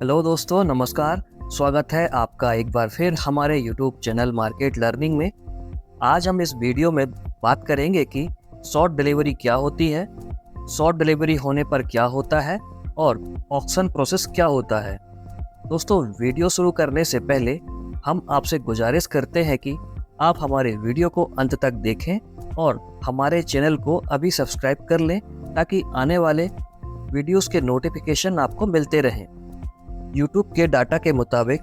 Hello दोस्तों, नमस्कार। स्वागत है आपका एक बार फिर हमारे यूट्यूब चैनल मार्केट लर्निंग में। आज हम इस वीडियो में बात करेंगे कि शॉर्ट डिलीवरी क्या होती है, शॉर्ट डिलीवरी होने पर क्या होता है और ऑक्शन प्रोसेस क्या होता है। दोस्तों, वीडियो शुरू करने से पहले हम आपसे गुजारिश करते हैं कि आप हमारे वीडियो को अंत तक देखें और हमारे चैनल को अभी सब्सक्राइब कर लें ताकि आने वाले वीडियोस के नोटिफिकेशन आपको मिलते रहें। YouTube के डाटा के मुताबिक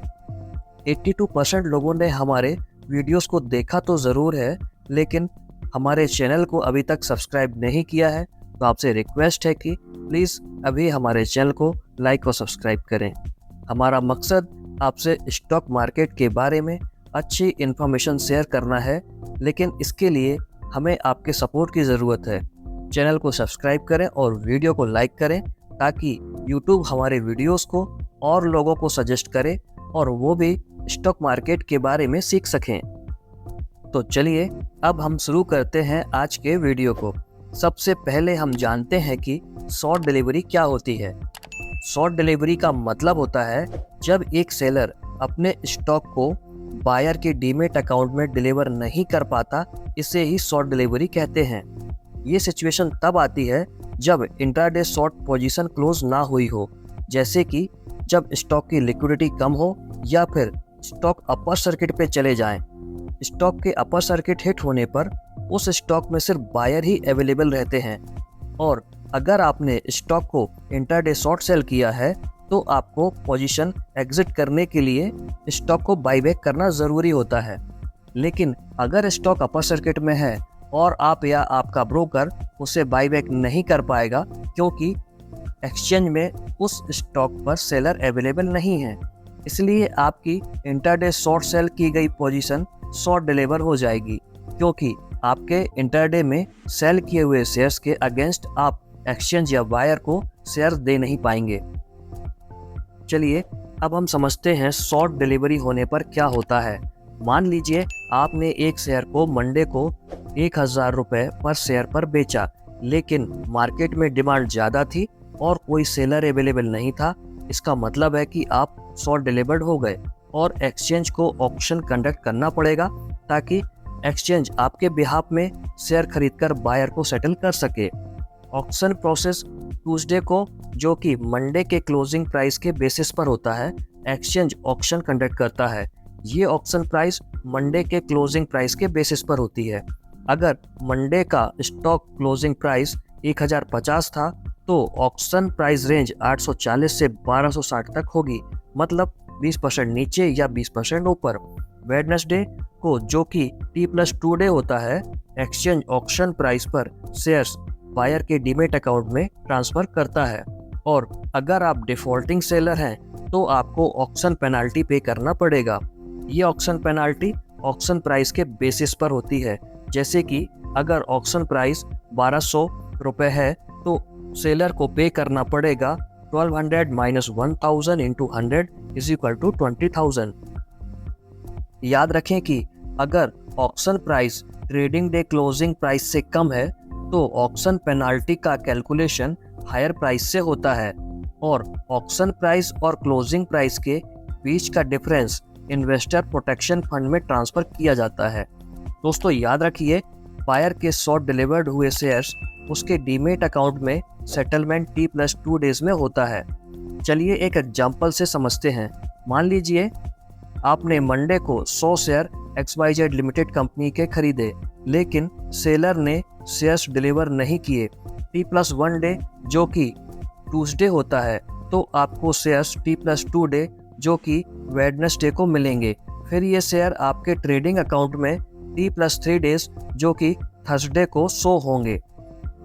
82% लोगों ने हमारे वीडियोस को देखा तो ज़रूर है, लेकिन हमारे चैनल को अभी तक सब्सक्राइब नहीं किया है। तो आपसे रिक्वेस्ट है कि प्लीज़ अभी हमारे चैनल को लाइक और सब्सक्राइब करें। हमारा मकसद आपसे स्टॉक मार्केट के बारे में अच्छी इन्फॉर्मेशन शेयर करना है, लेकिन इसके लिए हमें आपके सपोर्ट की ज़रूरत है। चैनल को सब्सक्राइब करें और वीडियो को लाइक करें ताकि YouTube हमारे वीडियोस को और लोगों को सजेस्ट करे और वो भी स्टॉक मार्केट के बारे में सीख सकें। तो चलिए अब हम शुरू करते हैं आज के वीडियो को। सबसे पहले हम जानते हैं कि शॉर्ट डिलीवरी क्या होती है। शॉर्ट डिलीवरी का मतलब होता है जब एक सेलर अपने स्टॉक को बायर के डीमेट अकाउंट में डिलीवर नहीं कर पाता, इसे ही शॉर्ट डिलीवरी कहते हैं। ये सिचुएशन तब आती है जब इंट्राडे शॉर्ट पोजीशन क्लोज ना हुई हो, जैसे कि जब स्टॉक की लिक्विडिटी कम हो या फिर स्टॉक अपर सर्किट पे चले जाएं। स्टॉक के अपर सर्किट हिट होने पर उस स्टॉक में सिर्फ बायर ही अवेलेबल रहते हैं, और अगर आपने स्टॉक को इंट्राडे शॉर्ट सेल किया है तो आपको पोजीशन एग्जिट करने के लिए स्टॉक को बाईबैक करना ज़रूरी होता है। लेकिन अगर स्टॉक अपर सर्किट में है और आप या आपका ब्रोकर उसे बाईबैक नहीं कर पाएगा क्योंकि एक्सचेंज में उस स्टॉक पर सेलर अवेलेबल नहीं है, इसलिए आपकी इंट्राडे शॉर्ट सेल की गई पोजीशन शॉर्ट डिलीवर हो जाएगी, क्योंकि आपके इंट्राडे में सेल किए हुए शेयर्स के अगेंस्ट आप एक्सचेंज या बायर को शेयर दे नहीं पाएंगे। चलिए अब हम समझते हैं शॉर्ट डिलीवरी होने पर क्या होता है। मान लीजिए आपने एक शेयर को मंडे को 1000 रुपये पर शेयर पर बेचा, लेकिन मार्केट में डिमांड ज़्यादा थी और कोई सेलर अवेलेबल नहीं था। इसका मतलब है कि आप शॉर्ट डिलीवर्ड हो गए और एक्सचेंज को ऑक्शन कंडक्ट करना पड़ेगा ताकि एक्सचेंज आपके बिहाफ में शेयर खरीदकर बायर को सेटल कर सके। ऑक्शन प्रोसेस ट्यूसडे को, जो कि मंडे के क्लोजिंग प्राइस के बेसिस पर होता है, एक्सचेंज ऑक्शन कंडक्ट करता है। ये ऑक्शन प्राइस मंडे के क्लोजिंग प्राइस के बेसिस पर होती है। अगर मंडे का स्टॉक क्लोजिंग प्राइस 1050 था तो ऑक्शन प्राइस रेंज 840 से 1260 तक होगी, मतलब 20% नीचे या 20% ऊपर। वेडनेसडे को, जो कि T+2 डे होता है, एक्सचेंज ऑक्शन प्राइस पर शेयर्स बायर के डीमेट अकाउंट में ट्रांसफर करता है। और अगर आप डिफॉल्टिंग सेलर हैं तो आपको ऑक्शन पेनाल्टी पे करना पड़ेगा। ये ऑक्शन पेनाल्टी ऑक्शन प्राइस के बेसिस पर होती है, जैसे कि अगर ऑक्शन प्राइस 1200 रुपये है तो सेलर को पे करना पड़ेगा 1200 minus 1000 into 100 is equal to 20,000। याद रखें कि अगर auction price trading day closing price से कम है तो ऑक्शन पेनाल्टी का कैलकुलेशन हायर प्राइस से होता है, और ऑक्शन प्राइस और क्लोजिंग प्राइस के बीच का डिफरेंस इन्वेस्टर प्रोटेक्शन फंड में ट्रांसफर किया जाता है। दोस्तों, याद रखिए, बायर के शॉर्ट डिलीवर्ड हुए शेयर्स उसके डीमेट अकाउंट में सेटलमेंट T+2 डेज में होता है। चलिए एक एग्जांपल से समझते हैं। मान लीजिए आपने मंडे को 100 शेयर XYZ लिमिटेड कंपनी के खरीदे, लेकिन सेलर ने शेयर्स डिलीवर नहीं किए। T+1 डे, जो कि ट्यूसडे होता है, तो आपको शेयर्स T+2 डे, जो कि वेडनेसडे को मिलेंगे। फिर ये शेयर आपके ट्रेडिंग अकाउंट में T+3 डेज, जो कि थर्सडे को शो होंगे।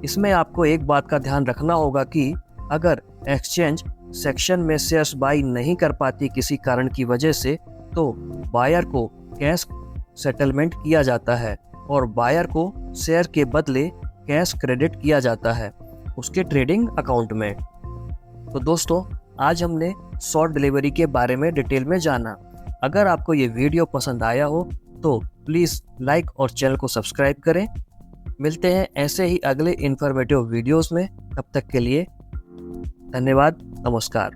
इसमें आपको एक बात का ध्यान रखना होगा कि अगर एक्सचेंज सेक्शन में शेयर्स बाई नहीं कर पाती किसी कारण की वजह से, तो बायर को कैश सेटलमेंट किया जाता है और बायर को शेयर के बदले कैश क्रेडिट किया जाता है उसके ट्रेडिंग अकाउंट में। तो दोस्तों, आज हमने शॉर्ट डिलीवरी के बारे में डिटेल में जाना। अगर आपको ये वीडियो पसंद आया हो तो प्लीज़ लाइक और चैनल को सब्सक्राइब करें। मिलते हैं ऐसे ही अगले इन्फॉर्मेटिव वीडियोस में। तब तक के लिए धन्यवाद, नमस्कार।